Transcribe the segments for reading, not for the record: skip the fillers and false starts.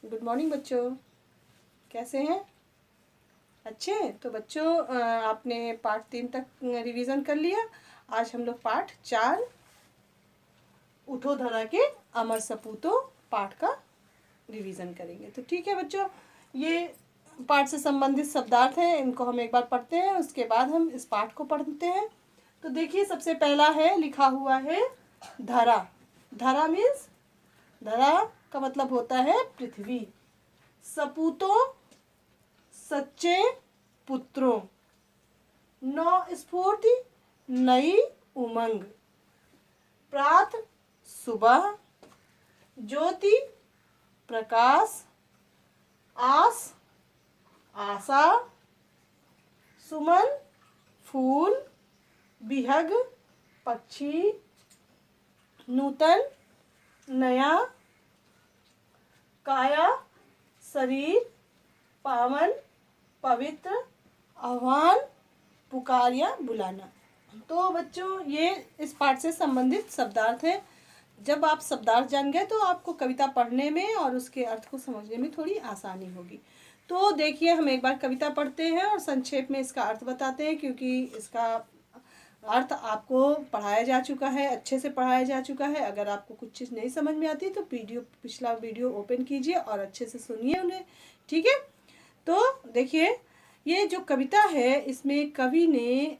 Good morning बच्चों, कैसे हैं? अच्छे। तो बच्चों आपने पार्ट 3 तक रिवीजन कर लिया। आज हम लोग पार्ट 4 उठो धरा के अमर सपूतों पाठ का रिवीजन करेंगे। तो ठीक है बच्चों, ये पाठ से संबंधित शब्दार्थ हैं, इनको हम एक बार पढ़ते हैं, उसके बाद हम इस पाठ को पढ़ते हैं। तो देखिए, सबसे पहला है, लिखा हुआ है धरा। धरा मीन्स, धरा का मतलब होता है पृथ्वी। सपूतों सच्चे पुत्रों, नौ स्फूर्ति नई उमंग, प्रात सुबह, ज्योति प्रकाश, आस आशा, सुमन फूल, बिहग पक्षी, नूतन नया, काया शरीर, पावन पवित्र, आह्वान पुकार या बुलाना। तो बच्चों ये इस पाठ से संबंधित शब्दार्थ है। जब आप शब्दार्थ जान गए तो आपको कविता पढ़ने में और उसके अर्थ को समझने में थोड़ी आसानी होगी। तो देखिए, हम एक बार कविता पढ़ते हैं और संक्षेप में इसका अर्थ बताते हैं, क्योंकि इसका अर्थ आपको पढ़ाया जा चुका है, अच्छे से पढ़ाया जा चुका है। अगर आपको कुछ चीज़ नहीं समझ में आती तो पिछला वीडियो ओपन कीजिए और अच्छे से सुनिए उन्हें, ठीक है। तो देखिए, ये जो कविता है इसमें कवि ने,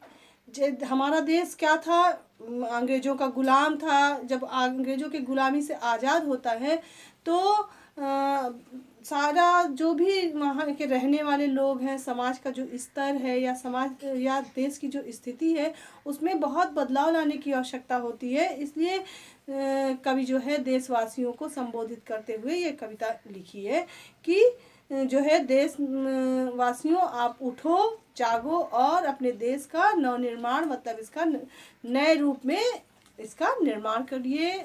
हमारा देश क्या था, अंग्रेज़ों का गुलाम था। जब अंग्रेज़ों के गुलामी से आज़ाद होता है तो सारा जो भी वहाँ के रहने वाले लोग हैं, समाज का जो स्तर है या समाज या देश की जो स्थिति है, उसमें बहुत बदलाव लाने की आवश्यकता होती है। इसलिए कवि जो है देशवासियों को संबोधित करते हुए ये कविता लिखी है कि जो है, देश वासियों आप उठो, जागो और अपने देश का नवनिर्माण, मतलब इसका नए रूप में इसका निर्माण करिए।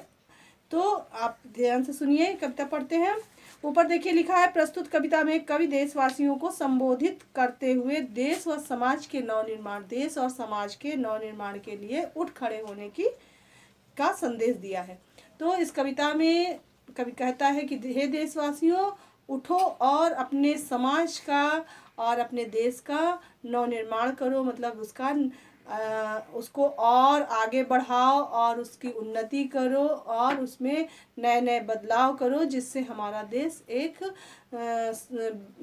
तो आप ध्यान से सुनिए, कविता पढ़ते हैं। ऊपर देखिए लिखा है, प्रस्तुत कविता में कवि देशवासियों को संबोधित करते हुए देश व समाज के नवनिर्माण, देश और समाज के नवनिर्माण के लिए उठ खड़े होने का संदेश दिया है। तो इस कविता में कवि कहता है कि हे देशवासियों, उठो और अपने समाज का और अपने देश का नवनिर्माण करो, मतलब उसको और आगे बढ़ाओ और उसकी उन्नति करो और उसमें नए नए बदलाव करो, जिससे हमारा देश एक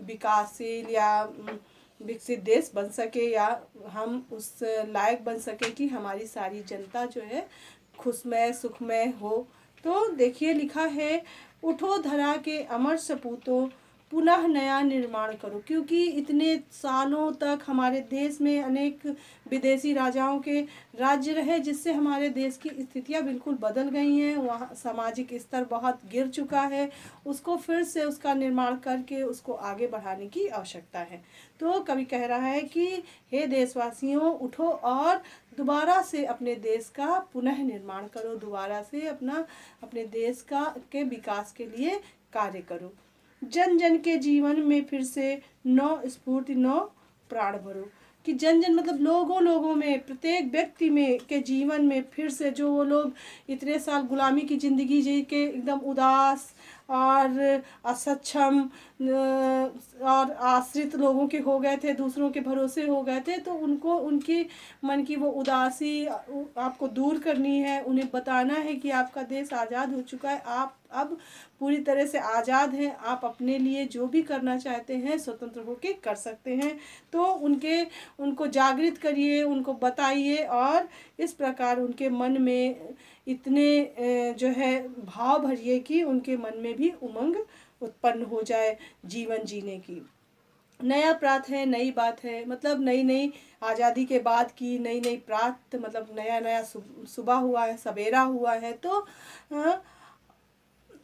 विकासशील या विकसित देश बन सके, या हम उस लायक बन सके कि हमारी सारी जनता जो है खुशमय सुखमय हो। तो देखिए लिखा है, उठो धरा के अमर सपूतों, पुनः नया निर्माण करो। क्योंकि इतने सालों तक हमारे देश में अनेक विदेशी राजाओं के राज्य रहे, जिससे हमारे देश की स्थितियां बिल्कुल बदल गई हैं। वहाँ सामाजिक स्तर बहुत गिर चुका है, उसको फिर से उसका निर्माण करके उसको आगे बढ़ाने की आवश्यकता है। तो कवि कह रहा है कि हे देशवासियों, उठो और दोबारा से अपने देश का पुनः निर्माण करो, दोबारा से अपने देश के विकास के लिए कार्य करो। जन जन के जीवन में फिर से नौ स्फूर्ति नौ प्राण भरो। कि जन जन मतलब लोगों लोगों में, प्रत्येक व्यक्ति में के जीवन में फिर से, जो वो लोग इतने साल गुलामी की ज़िंदगी जी के एकदम उदास और असक्षम और आश्रित लोगों के हो गए थे, दूसरों के भरोसे हो गए थे, तो उनको उनकी मन की वो उदासी आपको दूर करनी है। उन्हें बताना है कि आपका देश आज़ाद हो चुका है, आप अब पूरी तरह से आज़ाद हैं, आप अपने लिए जो भी करना चाहते हैं स्वतंत्र होकर कर सकते हैं। तो उनको जागृत करिए, उनको बताइए और इस प्रकार उनके मन में इतने जो है भाव भरिए कि उनके मन में भी उमंग उत्पन्न हो जाए जीवन जीने की। नया प्रात है, नई बात है, मतलब नई नई आज़ादी के बाद की नई नई प्रात, मतलब नया नया सुबह हुआ है, सवेरा हुआ है। तो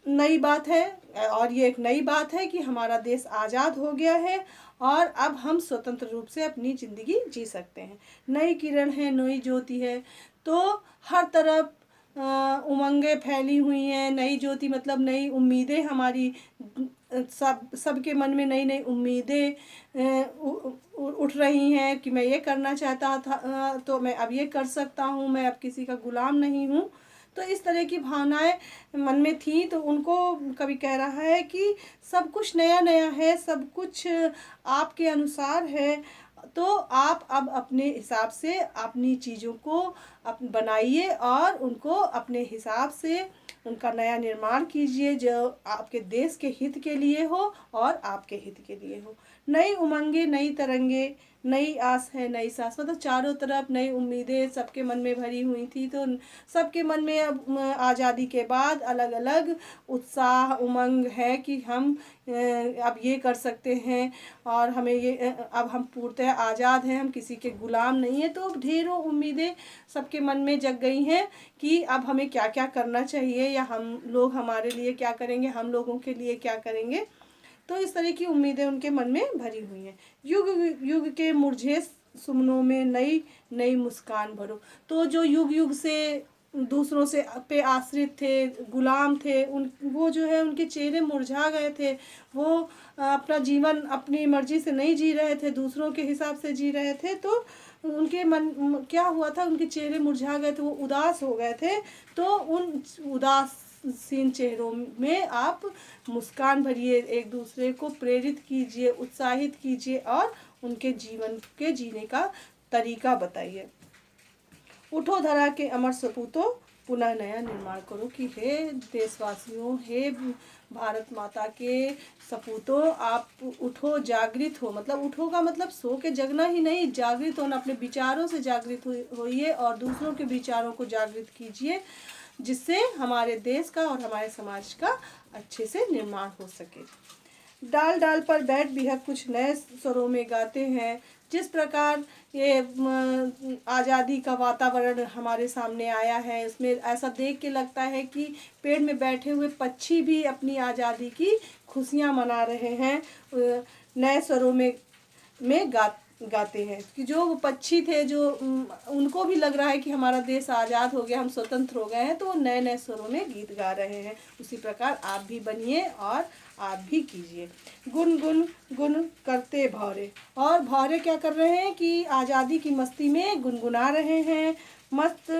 नई बात है, और ये एक नई बात है कि हमारा देश आज़ाद हो गया है और अब हम स्वतंत्र रूप से अपनी ज़िंदगी जी सकते हैं। नई किरण है, नई ज्योति है। तो हर तरफ उमंगें फैली हुई हैं। नई ज्योति मतलब नई उम्मीदें, हमारी सबके मन में नई नई उम्मीदें उठ रही हैं कि मैं ये करना चाहता था तो मैं अब ये कर सकता हूँ, मैं अब किसी का गुलाम नहीं हूँ। तो इस तरह की भावनाएं मन में थी। तो उनको कवि कह रहा है कि सब कुछ नया नया है, सब कुछ आपके अनुसार है, तो आप अब अपने हिसाब से अपनी चीज़ों को बनाइए और उनको अपने हिसाब से उनका नया निर्माण कीजिए, जो आपके देश के हित के लिए हो और आपके हित के लिए हो। नई उमंगे, नई तरंगे, नई आस है, नई सांस, मतलब चारों तरफ नई उम्मीदें सबके मन में भरी हुई थी। तो सबके मन में अब आज़ादी के बाद अलग अलग उत्साह उमंग है कि हम अब ये कर सकते हैं और हमें ये अब हम पूर्णतः आज़ाद हैं, हम किसी के गुलाम नहीं हैं। तो ढेरों उम्मीदें सबके मन में जग गई हैं कि अब हमें क्या क्या करना चाहिए, या हम लोग हमारे लिए क्या करेंगे, हम लोगों के लिए क्या करेंगे। तो इस तरह की उम्मीदें उनके मन में भरी हुई हैं। युग युग के मुरझे सुमनों में नई नई मुस्कान भरो। तो जो युग युग से दूसरों से पे आश्रित थे, गुलाम थे, उन वो जो है उनके चेहरे मुरझा गए थे। वो अपना जीवन अपनी मर्जी से नहीं जी रहे थे, दूसरों के हिसाब से जी रहे थे। तो उनके मन क्या हुआ था, उनके चेहरे मुरझा गए थे, वो उदास हो गए थे। तो उन उदासीन चेहरों में आप मुस्कान भरिए, एक दूसरे को प्रेरित कीजिए, उत्साहित कीजिए और उनके जीवन के जीने का तरीका बताइए। उठो धरा के अमर सपूतों, पुनः नया निर्माण करो। कि हे देशवासियों, हे भारत माता के सपूतों, आप उठो, जागृत हो। मतलब उठो का मतलब सो के जगना ही नहीं, जागृत होना, अपने विचारों से जागृत होइए और दूसरों के विचारों को जागृत कीजिए, जिससे हमारे देश का और हमारे समाज का अच्छे से निर्माण हो सके। डाल डाल पर बैठ भी है कुछ नए स्वरों में गाते हैं। जिस प्रकार ये आज़ादी का वातावरण हमारे सामने आया है, उसमें ऐसा देख के लगता है कि पेड़ में बैठे हुए पक्षी भी अपनी आज़ादी की खुशियाँ मना रहे हैं, नए स्वरों में गाते हैं। कि जो पक्षी थे, जो उनको भी लग रहा है कि हमारा देश आज़ाद हो गया, हम स्वतंत्र हो गए हैं, तो वो नए नए स्वरों में गीत गा रहे हैं। उसी प्रकार आप भी बनिए और आप भी कीजिए। गुन गुन गुन करते भौरे, और भौरे क्या कर रहे हैं कि आज़ादी की मस्ती में गुनगुना रहे हैं, मस्त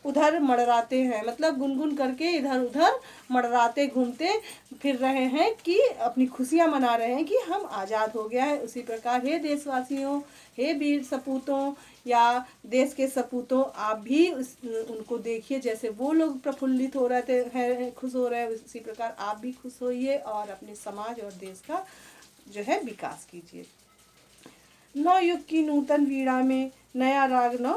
उधर मड़राते हैं। मतलब गुनगुन करके इधर उधर मड़राते घूमते फिर रहे हैं कि अपनी खुशियाँ मना रहे हैं कि हम आज़ाद हो गया है। उसी प्रकार हे देशवासियों, हे वीर सपूतों या देश के सपूतों, आप भी उनको देखिए, जैसे वो लोग प्रफुल्लित हो रहे थे, हैं खुश हो रहे हैं, उसी प्रकार आप भी खुश होइए और अपने समाज और देश का जो है विकास कीजिए। नौ युग की नूतन वीणा में नया राग नौ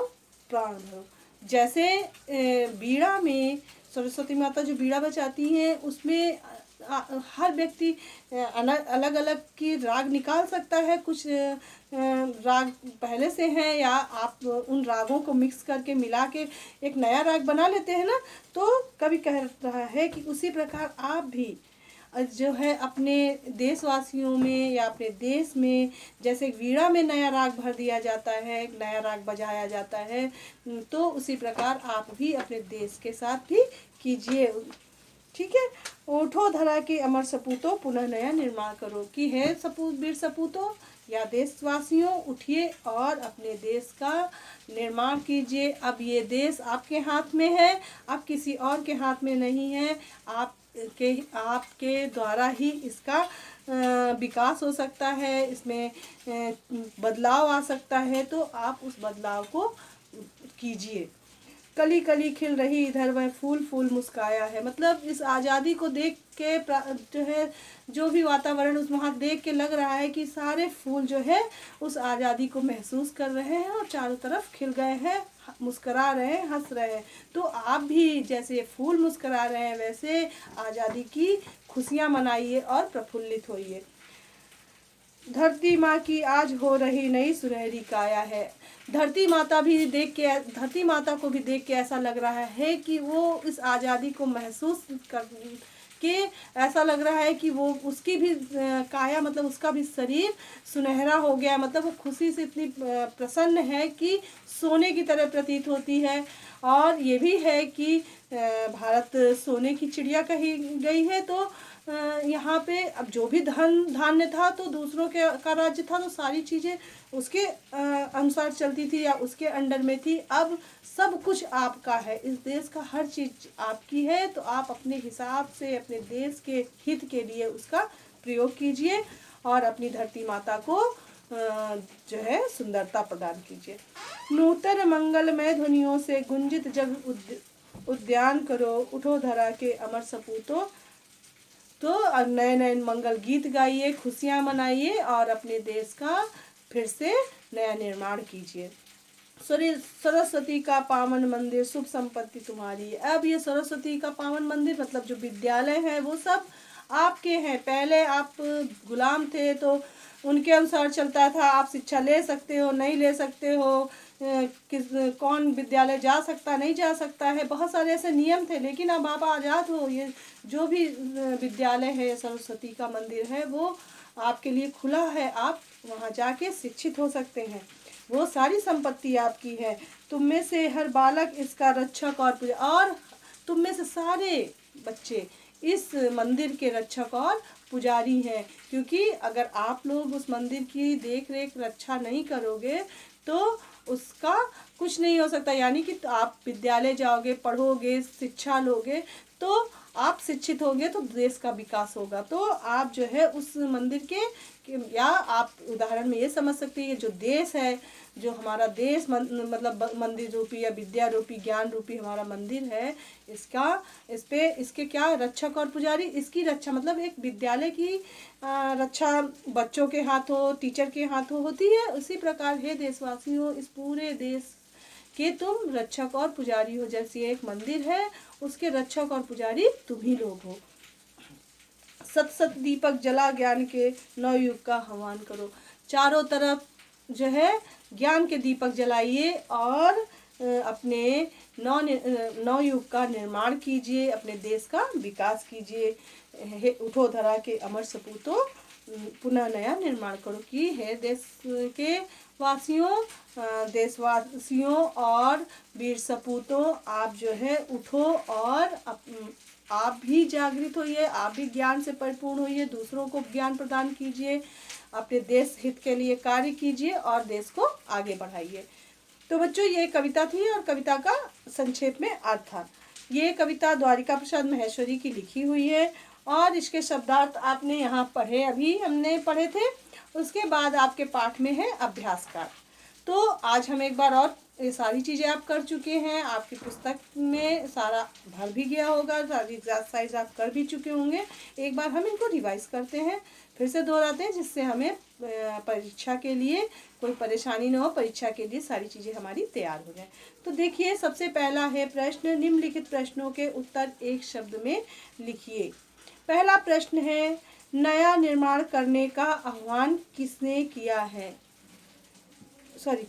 प्राण भरो। जैसे बीड़ा में सरस्वती माता जो बीड़ा बजाती हैं, उसमें हर व्यक्ति अलग अलग की राग निकाल सकता है। कुछ राग पहले से हैं, या आप उन रागों को मिक्स करके मिला के एक नया राग बना लेते हैं ना। तो कवि कह रहा है कि उसी प्रकार आप भी जो है अपने देशवासियों में या अपने देश में, जैसे वीणा में नया राग भर दिया जाता है, एक नया राग बजाया जाता है, तो उसी प्रकार आप भी अपने देश के साथ भी कीजिए। ठीक है। उठो धरा के अमर सपूतों, पुनः नया निर्माण करो। कि है सपूत वीर सपूतों या देशवासियों, उठिए और अपने देश का निर्माण कीजिए। अब ये देश आपके हाथ में है, अब किसी और के हाथ में नहीं है। आपके द्वारा ही इसका विकास हो सकता है, इसमें बदलाव आ सकता है। तो आप उस बदलाव को कीजिए। कली कली खिल रही इधर वह फूल फूल मुस्काया है। मतलब इस आज़ादी को देख के जो है, जो भी वातावरण उस वहाँ देख के लग रहा है कि सारे फूल जो है उस आज़ादी को महसूस कर रहे हैं और चारों तरफ खिल गए हैं, मुस्करा रहे हैं, हंस रहे हैं। तो आप भी जैसे फूल मुस्करा रहे हैं, वैसे आज़ादी की खुशियाँ मनाइए और प्रफुल्लित होइए। धरती माँ की आज हो रही नई सुनहरी काया है। धरती माता को भी देख के ऐसा लग रहा है कि वो इस आज़ादी को महसूस कर के ऐसा लग रहा है कि वो उसकी भी काया, मतलब उसका भी शरीर सुनहरा हो गया। मतलब वो खुशी से इतनी प्रसन्न है कि सोने की तरह प्रतीत होती है। और ये भी है कि भारत सोने की चिड़िया कही गई है। तो यहाँ पे अब जो भी धन धान्य था तो दूसरों के का राज्य था, तो सारी चीज़ें उसके अनुसार चलती थी या उसके अंडर में थी। अब सब कुछ आपका है, इस देश का हर चीज़ आपकी है, तो आप अपने हिसाब से अपने देश के हित के लिए उसका प्रयोग कीजिए और अपनी धरती माता को जो है सुंदरता प्रदान कीजिए। नूतन मंगलमय ध्वनियों से गुंजित जग उद्यान करो, उठो धरा के अमर सपूतों। तो नए नए मंगल गीत गाइए, खुशियाँ मनाइए और अपने देश का फिर से नया निर्माण कीजिए। सरस्वती का पावन मंदिर शुभ संपत्ति तुम्हारी। अब ये सरस्वती का पावन मंदिर मतलब जो विद्यालय है वो सब आपके हैं। पहले आप गुलाम थे तो उनके अनुसार चलता था, आप शिक्षा ले सकते हो नहीं ले सकते हो, किस कौन विद्यालय जा सकता नहीं जा सकता है, बहुत सारे ऐसे नियम थे। लेकिन अब आप आज़ाद हो, ये जो भी विद्यालय है, सरस्वती का मंदिर है, वो आपके लिए खुला है। आप वहाँ जाके शिक्षित हो सकते हैं, वो सारी संपत्ति आपकी है। तुम में से हर बालक इसका रक्षक और तुम में से सारे बच्चे इस मंदिर के रक्षक और पुजारी हैं। क्योंकि अगर आप लोग उस मंदिर की देख रेख रक्षा नहीं करोगे तो उसका कुछ नहीं हो सकता। यानी कि आप विद्यालय जाओगे, पढ़ोगे, शिक्षा लोगे तो आप शिक्षित होंगे तो देश का विकास होगा। तो आप जो है उस मंदिर के या आप उदाहरण में ये समझ सकते हैं, जो देश है, जो हमारा देश मतलब मंदिर रूपी या विद्या रूपी ज्ञान रूपी हमारा मंदिर है, इसके क्या रक्षक और पुजारी, इसकी रक्षा मतलब एक विद्यालय की रक्षा बच्चों के हाथों, टीचर के हाथों होती है। उसी प्रकार हे देशवासियों, इस पूरे देश के तुम रक्षक और पुजारी हो। जैसे एक मंदिर है उसके रक्षक और पुजारी तुम ही लोग हो। सत सत दीपक जला ज्ञान के नवयुग का आह्वान करो। चारों तरफ जो है ज्ञान के दीपक जलाइए और अपने नवयुग का निर्माण कीजिए, अपने देश का विकास कीजिए। उठो धरा के अमर सपूतों, पुनः नया निर्माण करो। कि है देश के वासियों, देशवासियों और वीर सपूतों, आप जो है उठो और आप भी जागृत होइए, आप भी ज्ञान से परिपूर्ण होइए, दूसरों को ज्ञान प्रदान कीजिए, अपने देश हित के लिए कार्य कीजिए और देश को आगे बढ़ाइए। तो बच्चों ये कविता थी और कविता का संक्षेप में अर्थ था। ये कविता द्वारिका प्रसाद महेश्वरी की लिखी हुई है और इसके शब्दार्थ आपने यहाँ पढ़े, अभी हमने पढ़े थे। उसके बाद आपके पाठ में है अभ्यास का। तो आज हम एक बार और ये सारी चीज़ें आप कर चुके हैं, आपकी पुस्तक में सारा भर भी गया होगा, सारी एक्सरसाइज आप कर भी चुके होंगे। एक बार हम इनको रिवाइज करते हैं, फिर से दोहराते हैं, जिससे हमें परीक्षा के लिए कोई परेशानी न हो, परीक्षा के लिए सारी चीज़ें हमारी तैयार हो जाए। तो देखिए, सबसे पहला है प्रश्न, निम्नलिखित प्रश्नों के उत्तर एक शब्द में लिखिए। पहला प्रश्न है, नया निर्माण करने का आह्वान किसने किया है?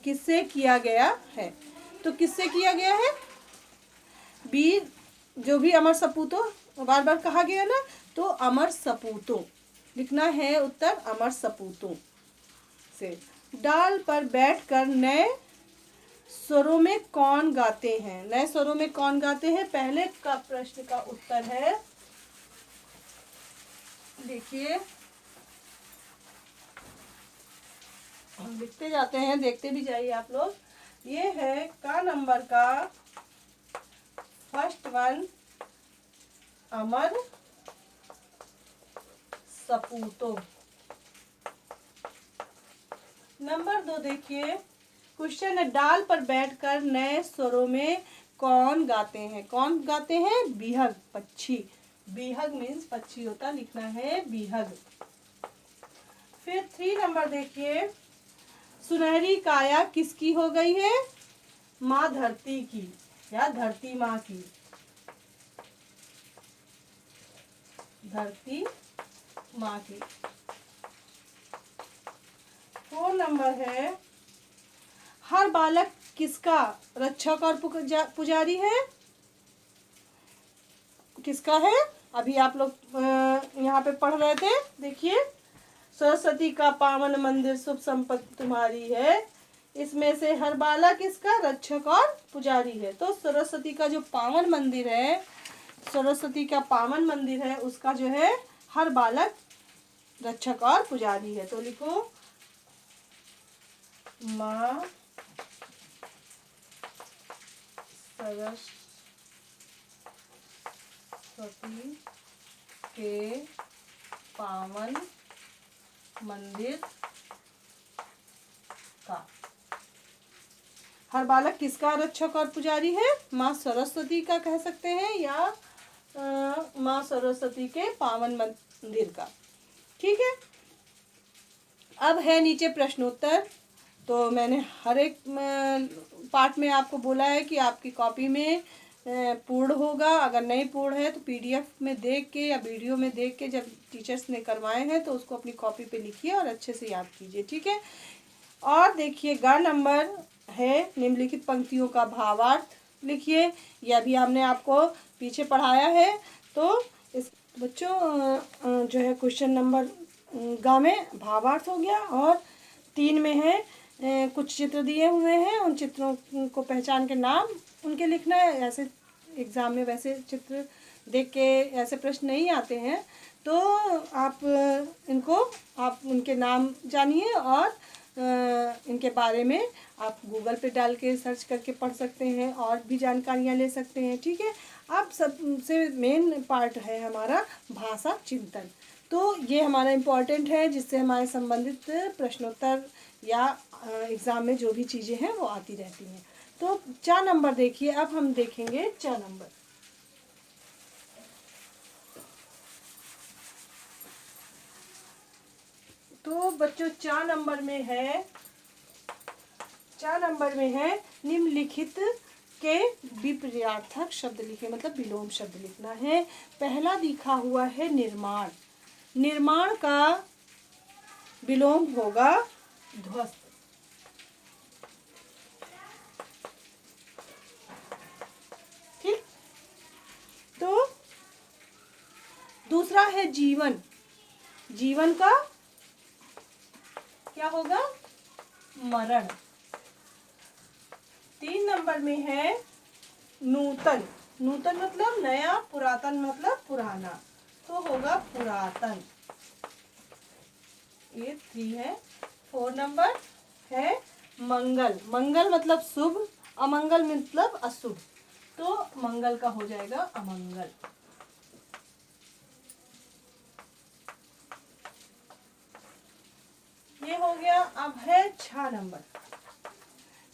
किससे किया गया है? तो किससे किया गया है? वीर, जो भी अमर सपूतों बार बार कहा गया ना, तो अमर सपूतों लिखना है उत्तर, अमर सपूतों से। डाल पर बैठकर नए स्वरों में कौन गाते हैं? नए स्वरों में कौन गाते हैं? पहले का प्रश्न का उत्तर है, देखिए हम लिखते जाते हैं, देखते भी जाइए आप लोग। ये है का नंबर का फर्स्ट वन, अमर सपूतों। नंबर 2 देखिए, क्वेश्चन है, डाल पर बैठकर नए स्वरों में कौन गाते हैं? कौन गाते हैं? बिहग, पक्षी। बिहग मीन्स पक्षी होता, लिखना है बिहग। फिर 3 नंबर देखिए, सुनहरी काया किसकी हो गई है? माँ धरती की या धरती माँ की, धरती माँ की। 4 नंबर है, हर बालक किसका रक्षक और पुजारी है? किसका है? अभी आप लोग यहाँ पे पढ़ रहे थे, देखिए, सरस्वती का पावन मंदिर शुभ संपत्ति तुम्हारी है, इसमें से हर बालक इसका रक्षक और पुजारी है। तो सरस्वती का जो पावन मंदिर है, सरस्वती का पावन मंदिर है, उसका जो है हर बालक रक्षक और पुजारी है। तो लिखो माँ सरस्वती के पावन मंदिर का। हर बालक किसका रक्षक और पुजारी है? माँ सरस्वती का कह सकते हैं, या माँ सरस्वती के पावन मंदिर का। ठीक है। अब है नीचे प्रश्नोत्तर। तो मैंने हर एक पार्ट में आपको बोला है कि आपकी कॉपी में पूर्ण होगा। अगर नहीं पूर्ण है तो पीडीएफ में देख के या वीडियो में देख के जब टीचर्स ने करवाए हैं तो उसको अपनी कॉपी पे लिखिए और अच्छे से याद कीजिए। ठीक है। और देखिए ग नंबर है निम्नलिखित पंक्तियों का भावार्थ लिखिए। यह भी हमने आपको पीछे पढ़ाया है। तो इस बच्चों जो है क्वेश्चन नंबर ग में भावार्थ हो गया, और 3 में है कुछ चित्र दिए हुए हैं, उन चित्रों को पहचान के नाम उनके लिखना है। ऐसे एग्ज़ाम में वैसे चित्र देख के ऐसे प्रश्न नहीं आते हैं, तो आप उनके नाम जानिए और इनके बारे में आप गूगल पे डाल के सर्च करके पढ़ सकते हैं और भी जानकारियाँ ले सकते हैं। ठीक है। अब सबसे मेन पार्ट है हमारा भाषा चिंतन। तो ये हमारा इम्पोर्टेंट है, जिससे हमारे संबंधित प्रश्नोत्तर या एग्ज़ाम में जो भी चीज़ें हैं वो आती रहती हैं। तो 4 नंबर देखिए। अब हम देखेंगे 4 नंबर। तो बच्चों 4 नंबर में है निम्नलिखित के विपर्यार्थक शब्द लिखे, मतलब विलोम शब्द लिखना है। पहला लिखा हुआ है निर्माण। निर्माण का विलोम होगा ध्वस्त। ठीक। तो दूसरा है जीवन। जीवन का क्या होगा? मरण। 3 नंबर में है नूतन। नूतन मतलब नया, पुरातन मतलब पुराना, तो होगा पुरातन। ये 3 है। 4 नंबर है मंगल। मंगल मतलब शुभ, अमंगल मतलब अशुभ, तो मंगल का हो जाएगा अमंगल। ये हो गया। अब है 6 नंबर।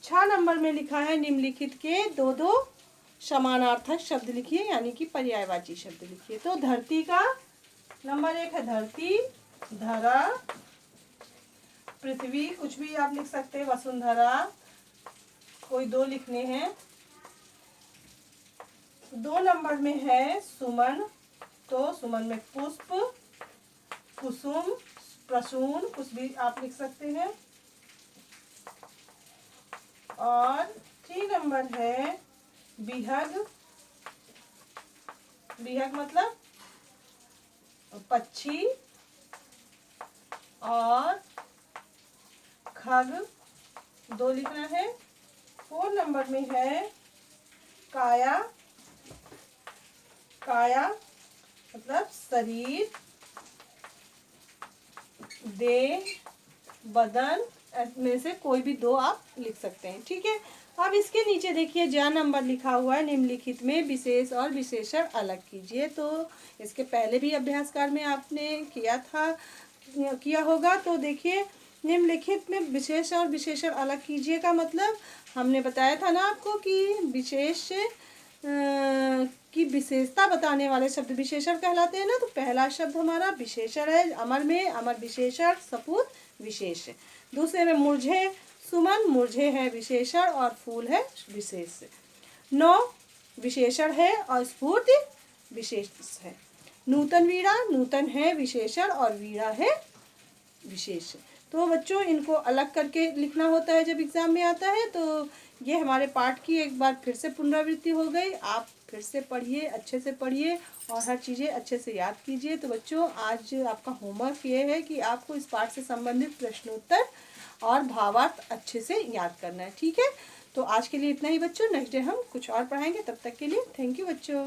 6 नंबर में लिखा है निम्नलिखित के 2 समानार्थक शब्द लिखिए, यानी कि पर्यायवाची शब्द लिखिए। तो धरती का नंबर 1 है धरती, धरा, पृथ्वी, कुछ भी आप लिख सकते हैं, वसुंधरा, कोई 2 लिखने हैं। 2 नंबर में है सुमन। तो सुमन में पुष्प, कुसुम, प्रसून, कुछ भी आप लिख सकते हैं। और 3 नंबर है बिहग। बिहग मतलब पक्षी, और खग 2 लिखना है। 4 नंबर में है काया। काया मतलब शरीर, देह, बदन, में से कोई भी 2 आप लिख सकते हैं। ठीक है। अब इसके नीचे देखिए ज्या नंबर लिखा हुआ है निम्नलिखित में विशेष और विशेषण अलग कीजिए। तो इसके पहले भी अभ्यासकार में आपने किया होगा। तो देखिए निम्नलिखित में विशेष और विशेषण अलग कीजिए का मतलब हमने बताया था ना आपको कि विशेष की विशेषता बताने वाले शब्द विशेषण कहलाते हैं ना। तो पहला शब्द हमारा विशेषण है। अमर में अमर विशेषण, सपूत विशेष। दूसरे में मुरझे, सुमन, मुरझे है विशेषण और फूल है विशेष। 9 विशेषण है और स्फूर्ति विशेष है। नूतन वीणा, नूतन है विशेषण और वीणा है विशेष। तो बच्चों इनको अलग करके लिखना होता है जब एग्ज़ाम में आता है। तो ये हमारे पाठ की एक बार फिर से पुनरावृत्ति हो गई। आप फिर से पढ़िए, अच्छे से पढ़िए और हर चीज़ें अच्छे से याद कीजिए। तो बच्चों आज आपका होमवर्क ये है कि आपको इस पाठ से संबंधित प्रश्नोत्तर और भावार्थ अच्छे से याद करना है। ठीक है। तो आज के लिए इतना ही बच्चों। नेक्स्ट डे हम कुछ और पढ़ाएंगे। तब तक के लिए थैंक यू बच्चों।